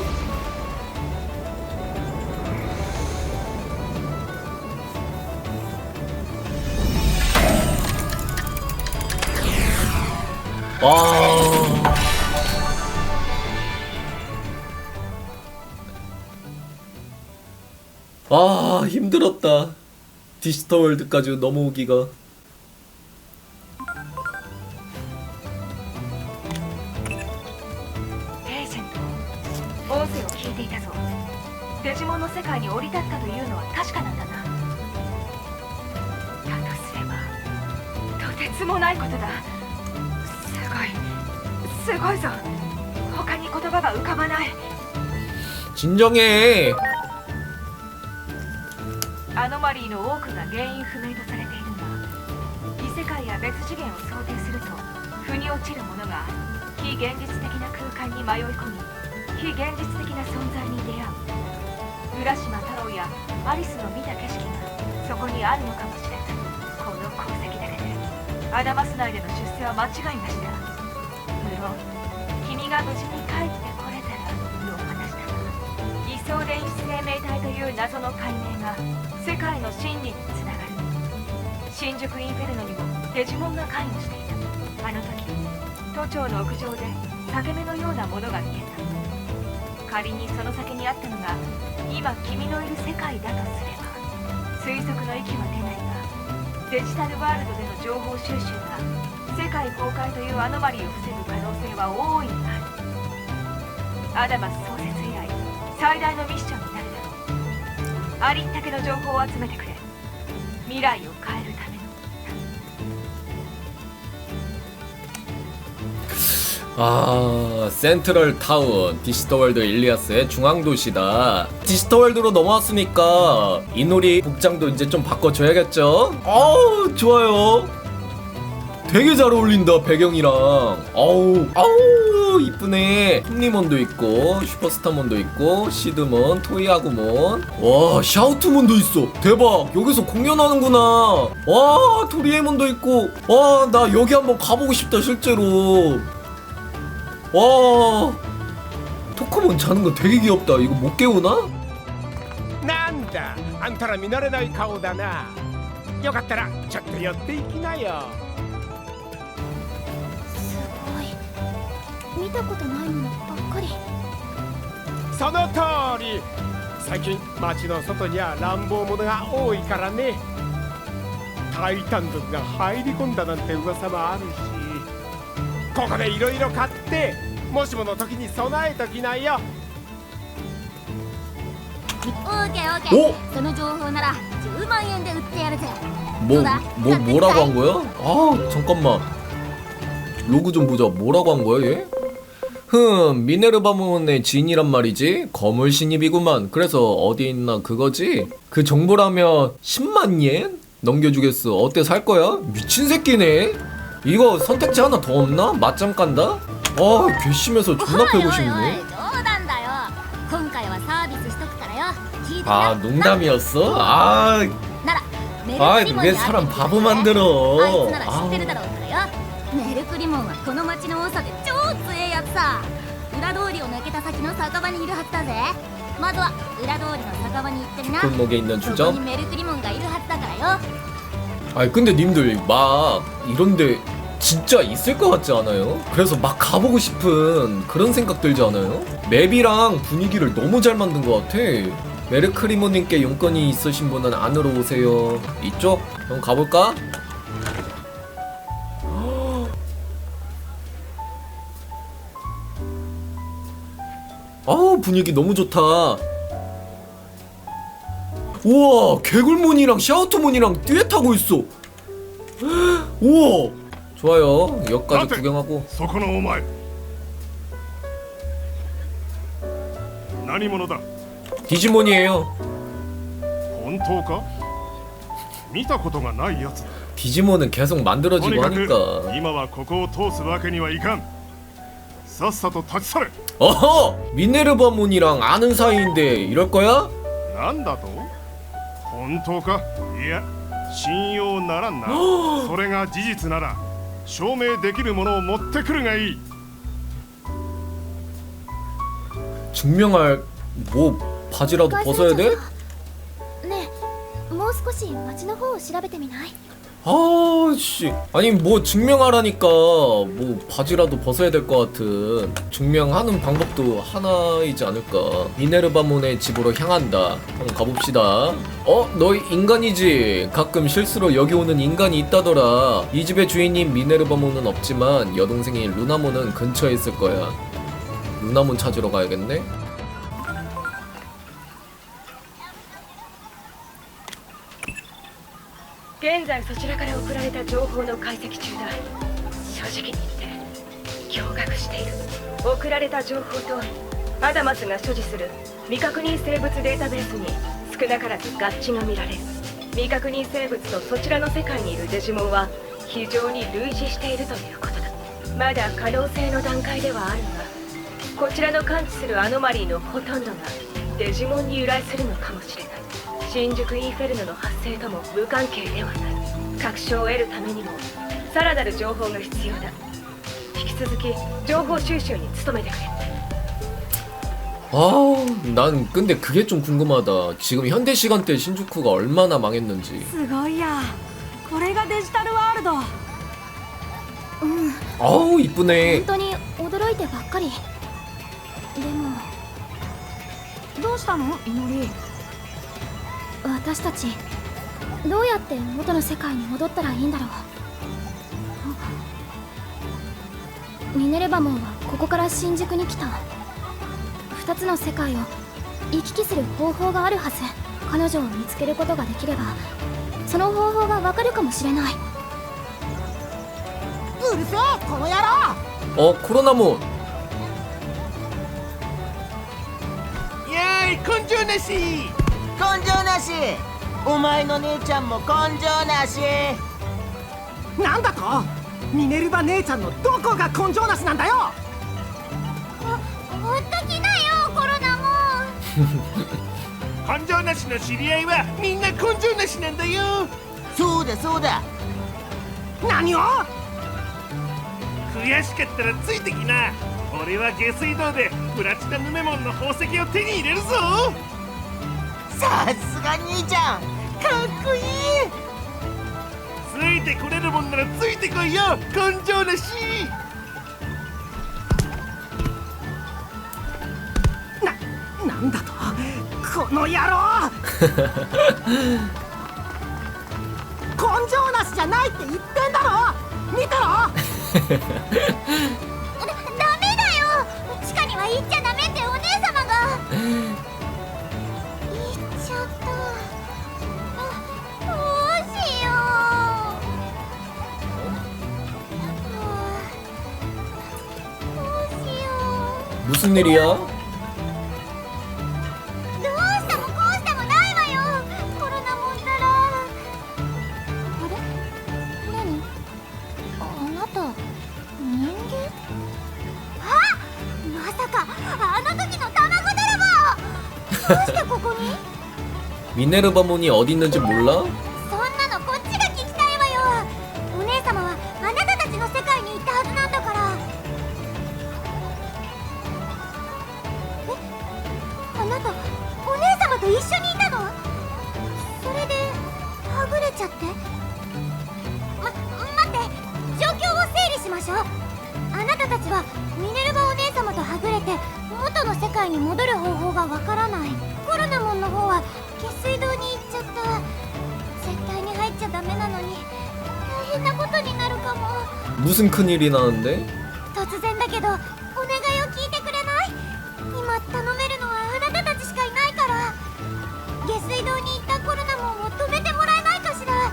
Speaker 1: 힘들었다. 디지털 월드까지 넘어오기가.
Speaker 2: 音声を聞いていたぞ。デジモンの世界に降り立ったというのは確かなんだな。だとすればつもないことだ。すごいぞ。他に言葉が浮かばない。
Speaker 1: 진정해.
Speaker 2: アノマリーの多くが原因不明とされているが、異世界や別次元を想定すると腑に落ちるものが非現実的な空間に迷い込み、非現実的な存在に出会う。浦島太郎やアリスの見た景色がそこにあるのかもしれない。この功績だけでアダマス内での出世は間違いなしだ。無論君が無事に帰ってこれたらの話だが、異相電子生命体という謎の解明が世界の真理につながる。新宿インフェルノにもデジモンが関与していた。あの時都庁の屋上で裂け目のようなものが見えた。仮にその先にあったのが今君のいる世界だとすれば推測の域は出ないが、デジタルワールドでの情報収集が世界崩壊というアノマリーを防ぐ可能性は大いにある。アダマス創設以来最大のミッションになるだろう。ありったけの情報を集めてくれ。未来を変えるための。
Speaker 1: 아, 센트럴 타운, 디지털월드 일리아스의 중앙도시다. 디지털월드로 넘어왔으니까 이놀이 복장도 이제 좀 바꿔줘야겠죠? 어우, 좋아요. 되게 잘 어울린다, 배경이랑. 아우, 이쁘네. 홈리몬도 있고, 슈퍼스타몬도 있고, 시드몬, 토이아구몬. 와, 샤우트몬도 있어. 대박. 여기서 공연하는구나. 와, 도리에몬도 있고. 와, 나 여기 한번 가보고 싶다, 실제로. 와, 토크몬 자는 거 되게 귀엽다. 이거 못 깨우나?
Speaker 11: なんだ、あんたら見慣れない顔だな。よかったらちょっと寄っていきなよ。
Speaker 4: すごい。見たことないものばっかり。
Speaker 11: その通り。最近街の外には乱暴者が多いからね。タイタン族が入り込んだなんて噂もあるし、ここでいろいろ買ってもしもの時に備えときなよ。
Speaker 9: オーケーオーケー。その情報なら10万円で売ってやるぜ。
Speaker 1: 뭐라고 한 거야? 아, 잠깐만. 로그 좀 보자. 뭐라고 한 거야, 얘? 미네르바몬의 지인이란 말이지? 거물 신입이구만. 그래서 어디 있나 그거지? 그 정보라면 10만 옌? 넘겨주겠어. 어때, 살 거야? 미친 새끼네. 이거 선택지 하나 더 없나? 맞짱 깐다? 아, 괘씸해서 존나 패고 싶네. 아, 농담이었어? 아, 왜 사람 바보 만들어? 아,
Speaker 9: メルクリモンはこの町の多さで超強えやつさ。裏通りを抜けた先の酒場にいるはずだぜ。まずは裏通りの酒場に行ってみな。
Speaker 1: 골목에 있는
Speaker 9: そこ
Speaker 1: 주점?
Speaker 9: にメルクリモンがいるはずだからよ。
Speaker 1: 아니 근데 님들 막 이런데 진짜 있을 것 같지 않아요? 그래서 막 가보고 싶은 그런 생각 들지 않아요? 맵이랑 분위기를 너무 잘 만든 것 같아. 메르크리모님께 용건이 있으신 분은 안으로 오세요. 이쪽? 그럼 가볼까? 아우, 분위기 너무 좋다. 우와, 개굴몬이랑 샤우트몬이랑 듀엣하고 있어. 우와, 좋아요. 역까지 구경하고.
Speaker 6: そこのお前何者だ
Speaker 1: 디지몬이에요.
Speaker 6: 本当か見たことがないやつだ
Speaker 1: 디지몬은 계속
Speaker 6: とに
Speaker 1: 만들어지고
Speaker 6: かく
Speaker 1: 하니까.
Speaker 6: 今はここを通すわけにはいかんさっさと立ち去れ
Speaker 1: 어허! 미네르바몬이랑 아는 사이인데 이럴 거야?
Speaker 6: なんだと本当かいや信用ならんなそれが事実なら証明できるものを持ってくるがいい
Speaker 1: 증명할 뭐 바지라도 벗어야 돼?
Speaker 4: ねえ、もう少し町の方を調べてみない？
Speaker 1: 아씨, 아니 뭐 증명하라니까 뭐 바지라도 벗어야 될 것 같은. 증명하는 방법도 하나이지 않을까. 미네르바몬의 집으로 향한다. 한번 가봅시다. 너 인간이지? 가끔 실수로 여기 오는 인간이 있다더라. 이 집의 주인인 미네르바몬은 없지만 여동생인 루나몬은 근처에 있을 거야. 루나몬 찾으러 가야겠네.
Speaker 2: 現在そちらから送られた情報の解析中だ。正直に言って驚愕している。送られた情報とアダマスが所持する未確認生物データベースに少なからず合致が見られる。未確認生物とそちらの世界にいるデジモンは非常に類似しているということだ。まだ可能性の段階ではあるが、こちらの感知するアノマリーのほとんどがデジモンに由来するのかもしれない。新宿インフェルノの発生とも無関係ではない。確証を得るためにもさらなる情報が必要だ。引き続き情報収集に努めてくれ。
Speaker 1: 난 근데 그게 좀 궁금하다. 지금 현대 시간대 신주쿠가 얼마나 망했는지.
Speaker 3: すごいや。これがデジタルワールド。
Speaker 1: 아우 이쁘네.
Speaker 4: 本当に驚いてばっかり。でも
Speaker 3: どうしたのいのり。
Speaker 4: 私たちどうやって元の世界に戻ったらいいんだろう。ミネルヴァモンはここから新宿に来た。2つの世界を行き来する方法があるはず。彼女を見つけることができればその方法がわかるかもしれない。
Speaker 9: うるせえこの野郎。
Speaker 1: 코로나몬.
Speaker 5: イエーイ根性なし。
Speaker 9: 根性なし。お前の姉ちゃんも根性なし。
Speaker 12: なんだと。ミネルヴァ姉ちゃんのどこが根性なしなんだよ。
Speaker 9: ほっときなよコロナも。
Speaker 5: 根性なしの知り合いはみんな根性なしなんだよ。
Speaker 9: そうだそうだ。
Speaker 12: 何を。
Speaker 5: 悔しかったらついてきな。俺は下水道でプラチナヌメモンの宝石を手に入れるぞ。
Speaker 9: さすが兄ちゃんかっこいい。
Speaker 5: ついてこれるもんならついてこいよ根性なし。
Speaker 12: なんだとこの野郎。根性なしじゃないって言ってんだろ。見てろ。
Speaker 9: ダメだよ。地下には行っちゃダメってお姉様が。行っちゃった。どうしよう。どうしよう。
Speaker 1: 무슨 일이야?
Speaker 9: どうしてもこうしてもないわよ。コロナもんたら。あれ？何？あなた人間？あ！まさかあの時の卵泥棒。どうしてここに？
Speaker 1: 미네르바몬이 어디 있는지 몰라?
Speaker 9: そんなのこっちが聞きたいわよ。お姉様はあなたたちの世界に行ったはずなんだから。あなたお姉様と一緒にいたの？それではぐれちゃって。待って、状況を整理しましょう。あなたたちはミネルヴァお姉様とはぐれて元の世界に戻る方法がわからない。コロナモンの方は下水道に行っちゃった。絶対に入っちゃダメなのに大変なことになるかも。
Speaker 1: 무슨 큰일이 나는데?
Speaker 9: 突然だけどお願いを聞いてくれない？今頼めるのはあなたたちしかいないから。下水道に行ったコロナモンを止めてもらえないかしら。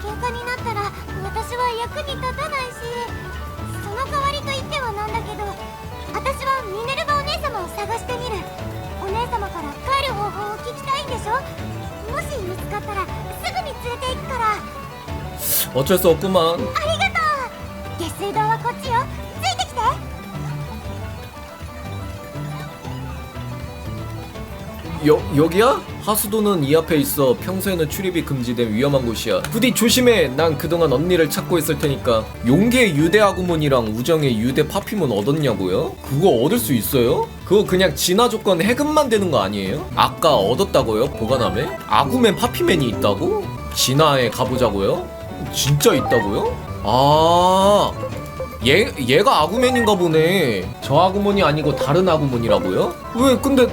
Speaker 9: 喧嘩になったら私は役に立たないし、その代わりと言ってはなんだけど私はミネルヴァお姉様を探してみる。お姉様から帰る方法を聞きたいんでしょ。もし見つかったらすぐに連れて行くから。
Speaker 1: 어쩔 수 없구만.
Speaker 9: ありがとう。下水道はこっちよ。ついてきて。
Speaker 1: 여기야? 하수도는 이 앞에 있어. 평소에는 출입이 금지된 위험한 곳이야. 부디 조심해. 난 그동안 언니를 찾고 있을 테니까. 용계의 유대 아구몬이랑 우정의 유대 파피몬 얻었냐고요? 그거 얻을 수 있어요? 그거 그냥 진화 조건 해금만 되는 거 아니에요? 아까 얻었다고요? 보관함에? 아구맨 파피맨이 있다고? 진화에 가보자고요? 진짜 있다고요? 아, 얘가 아구맨인가 보네. 저 아구몬이 아니고 다른 아구몬이라고요? 왜 근데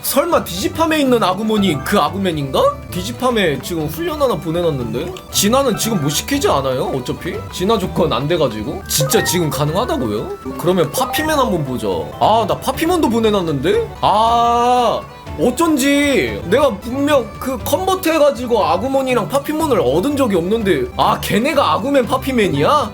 Speaker 1: 설마 디지팜에 있는 아구몬이 그 아구맨인가? 디지팜에 지금 훈련 하나 보내놨는데? 진화는 지금 못 시키지 않아요? 어차피? 진화 조건 안 돼가지고? 진짜 지금 가능하다고요? 그러면 파피맨 한번 보자. 아, 나 파피맨도 보내놨는데? 아, 어쩐지 내가 분명 그 컨버트 해가지고 아구몬이랑 파피몬을 얻은 적이 없는데, 아, 걔네가 아구맨 파피맨이야?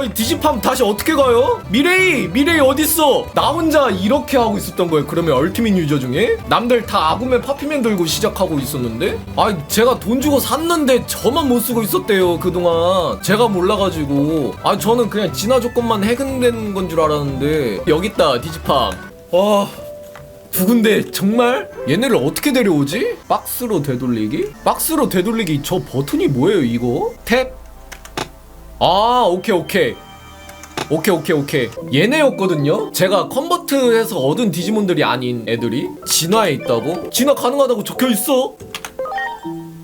Speaker 1: 이 디지팜 다시 어떻게 가요? 미레이 어딨어? 나 혼자 이렇게 하고 있었던 거예요. 그러면 얼티밋 유저 중에? 남들 다 아구맨 파피맨 들고 시작하고 있었는데? 아, 제가 돈 주고 샀는데 저만 못 쓰고 있었대요, 그동안. 제가 몰라가지고. 아, 저는 그냥 진화 조건만 해금된 건 줄 알았는데. 여기 있다, 디지팜. 두 군데. 정말? 얘네를 어떻게 데려오지? 박스로 되돌리기? 박스로 되돌리기 저 버튼이 뭐예요 이거? 탭? 아, 오케이. 얘네였거든요? 제가 컨버트해서 얻은 디지몬들이 아닌 애들이 진화에 있다고? 진화 가능하다고 적혀있어?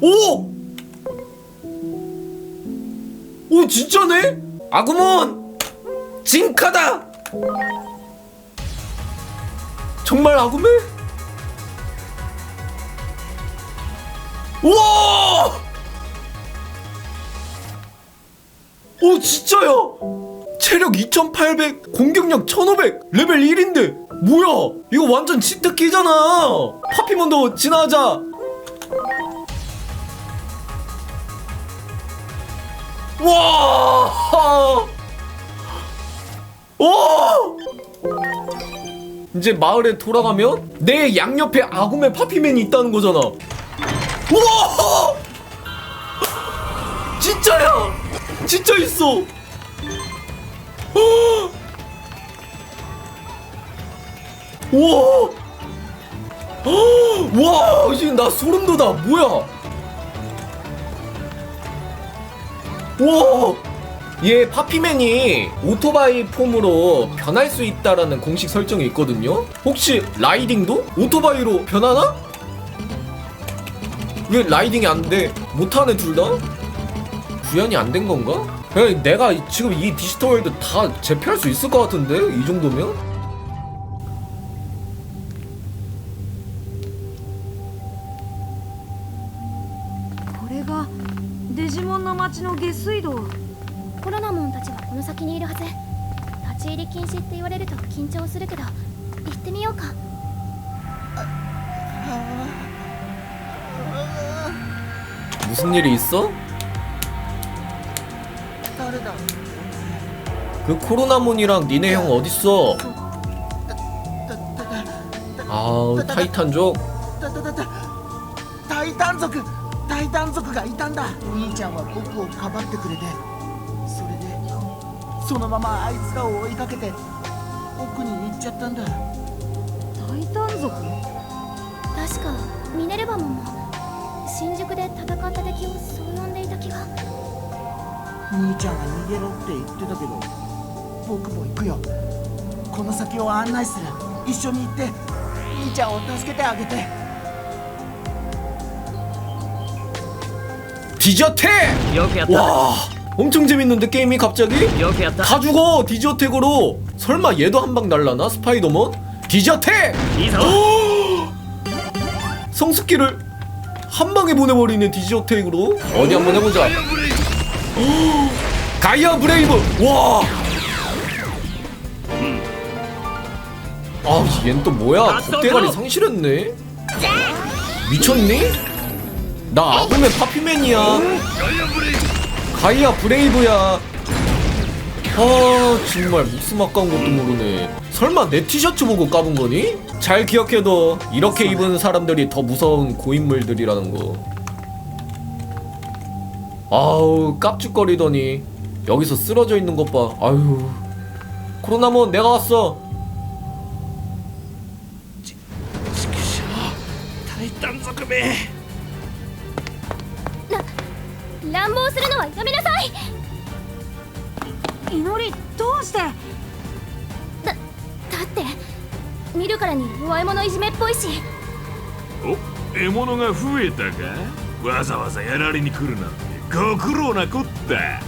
Speaker 1: 오! 오, 진짜네? 아구몬! 징카다! 정말 아구메? 우와! 오, 진짜요? 체력 2800, 공격력 1500, 레벨 1인데 뭐야? 이거 완전 치트키잖아. 파피몬도 진화하자. 와! 오! 이제 마을에 돌아가면 내 양옆에 아구메 파피맨이 있다는 거잖아. 우와! 진짜야! 진짜 있어! 우와! 와, 이제 나 소름 돋아. 뭐야? 와! 얘 파피맨이 오토바이 폼으로 변할 수 있다라는 공식 설정이 있거든요. 혹시 라이딩도 오토바이로 변하나? 왜 라이딩이 안 돼? 못하네, 둘 다? 구현이 안 된 건가? 그냥 내가 지금 이 디지털 월드 다 제패할 수 있을 것 같은데? 이 정도면?
Speaker 3: 이거가 데지モンの町の下水道。
Speaker 4: コロナモンたちはこの先にいるはず。立ち入り禁止って言われると緊張するけど、行ってみようか。
Speaker 1: 무슨 일이 있어? 그 코로나몬이랑 니네 형 어딨어? 아, 타이탄족?
Speaker 12: タイタン族がいたんだ。兄ちゃんは僕をかばってくれて、それでそのままあいつらを追いかけて奥に行っちゃったんだ。
Speaker 3: タイタン族？
Speaker 4: 確かミネルヴァモンも新宿で戦った敵をそう呼んでいた気が。
Speaker 12: 兄ちゃんが逃げろって言ってたけど、僕も行くよ。この先を案内する。一緒に行って兄ちゃんを助けてあげて。
Speaker 1: 디저텍! 와, 엄청 재밌는데 게임이 갑자기? 다 죽어, 디저텍으로. 설마 얘도 한 방 날라나? 스파이더먼? 디저텍! 성숙기를 한 방에 보내버리네, 디저텍으로. 어디 한번 해보자. 가이아 브레이브! 와! 아, 얜 또 뭐야? 곱대가리 상실했네? 미쳤니? 나 아구맨 파피맨이야. 가이아 브레이브야. 아, 정말 목숨 아까운 것도 모르네. 설마 내 티셔츠 보고 까본 거니? 잘 기억해둬. 이렇게 입은 사람들이 더 무서운 고인물들이라는 거. 아우, 깝죽거리더니 여기서 쓰러져 있는 것 봐. 아유, 코로나몬 내가 왔어.
Speaker 5: タイタン族め。
Speaker 4: 乱暴するのはやめなさい。
Speaker 3: 祈りどうして？
Speaker 4: だって見るからに弱い者いじめっぽいし。
Speaker 6: お、獲物が増えたか。わざわざやられに来るなんてご苦労なこった。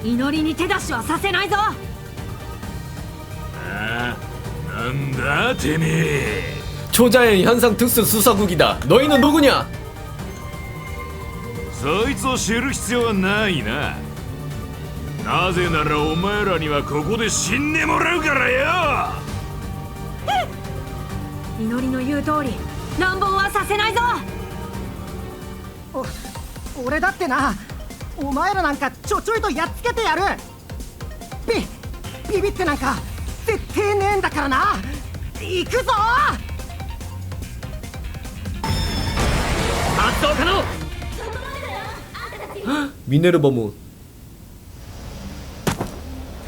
Speaker 3: 祈りに手出しはさせないぞ。
Speaker 6: ああ、なんだてめえ。
Speaker 1: 초자연 현상 특수 수사국이다. 너희는 누구냐?
Speaker 6: そいつを知る必要はないな。なぜならお前らにはここで死んでもらうからよ。
Speaker 10: 祈りの言う通り乱暴はさせないぞ。
Speaker 12: 俺だってな、お前らなんかちょいとやっつけてやる。ビビってなんか絶対ねえんだからな。行くぞ。
Speaker 5: 発動可能。
Speaker 1: 미네르바몬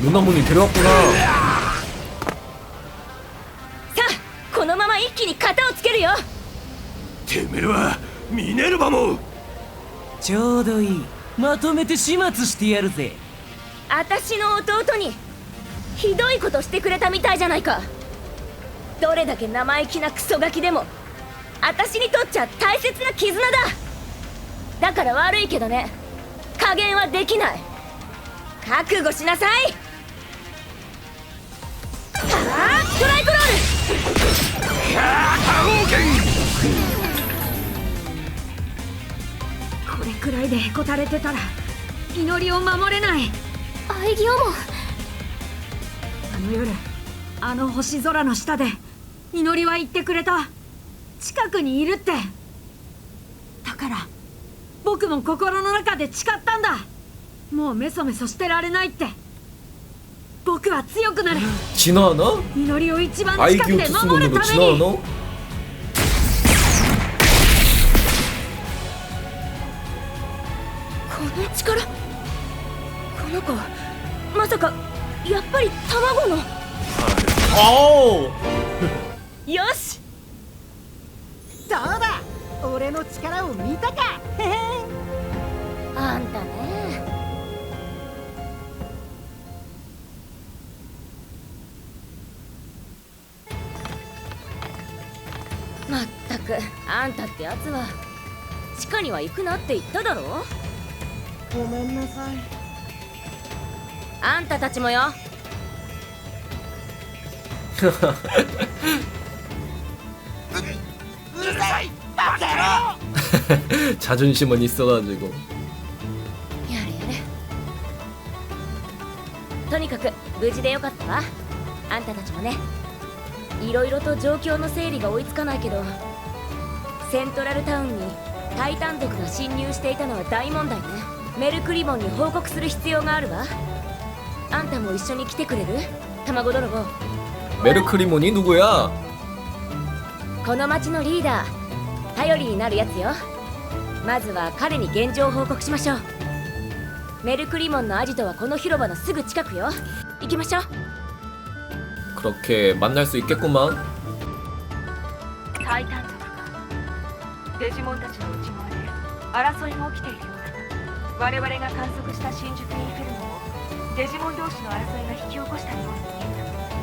Speaker 1: 루나몬이 데려왔구나.
Speaker 7: さあこのまま一気に型をつけるよ。
Speaker 5: てめえはミネルヴァも。
Speaker 13: ちょうどいい。まとめて始末してやるぜ。
Speaker 7: 私の弟にひどいことしてくれたみたいじゃないか。どれだけ生意気なクソガキでも私にとっちゃ大切な絆だ。だから悪いけどね、加減はできない。覚悟しなさい。トライクロ
Speaker 3: これくらいでへこたれてたら祈りを守れない。
Speaker 4: 愛義をも。
Speaker 3: あの夜、あの星空の下で祈りは言ってくれた。近くにいるって。だから僕も心の中で誓ったんだ。もうメソメソしてられないって。僕は強くなる。
Speaker 1: 진화하나?
Speaker 3: 祈りを一番近
Speaker 1: 아이기오
Speaker 3: くで守る
Speaker 1: 투스몬으로
Speaker 3: ために。
Speaker 1: 진화하나?
Speaker 7: この力、この子まさかやっぱり卵の。
Speaker 1: 아우!
Speaker 7: よし。
Speaker 12: どうだ、俺の力を見たか。へへん。
Speaker 7: あんたね。まったくあんたってやつは地下には行くなって言っただろ。
Speaker 12: ごめんなさい。
Speaker 7: あんたたちもよ。
Speaker 12: うるさいバカ野郎。
Speaker 1: 자존심은 있어가지고.
Speaker 7: やれやれ。とにかく無事でよかったわ。あんたたちもね。いろいろと状況の整理が追いつかないけど、セントラルタウンにタイタン族が侵入していたのは大問題ね。メルクリモンに報告する必要があるわ。あんたも一緒に来てくれる？卵泥棒。
Speaker 1: 메르크리몬이 누구야?
Speaker 7: この町のリーダー、頼りになるやつよ。まずは彼に現状を報告しましょう。メルクリモンのアジトはこの広場のすぐ近くよ。行きましょう。
Speaker 1: 그렇게 만날 수 있겠구만.
Speaker 2: タイタン族か。デジモンたちの内側で争いが起きているようだが、我々が観測した新宿インフェルノもデジモン同士の争いが引き起こしたように見え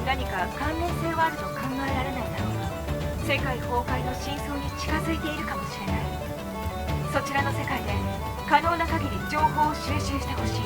Speaker 2: た。何か関連性はあると考えられないだろうか。世界崩壊の真相に近づいているかもしれない。そちらの世界で可能な限り情報を収集してほしい。